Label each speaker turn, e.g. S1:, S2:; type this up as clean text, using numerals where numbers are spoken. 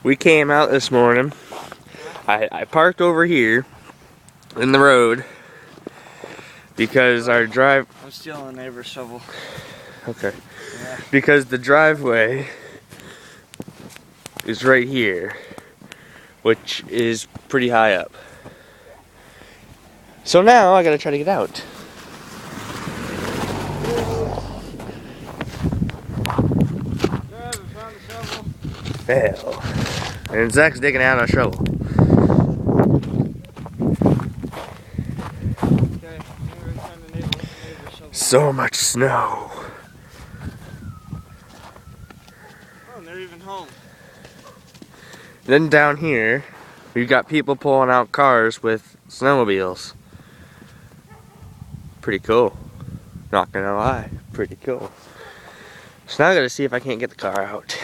S1: We came out this morning. I parked over here in the road because our drive.
S2: I'm stealing a neighbor's shovel.
S1: Okay.
S2: Yeah.
S1: Because the driveway is right here, which is pretty high up. So now I gotta try to get out.
S2: Found a shovel.
S1: Hell. And Zach's digging out a shovel.
S2: Okay, I'm gonna find a neighbor's shovel.
S1: So much snow.
S2: Oh, and they're even home.
S1: Then down here, we've got people pulling out cars with snowmobiles. Pretty cool. Not gonna lie, pretty cool. So now I gotta see if I can't get the car out.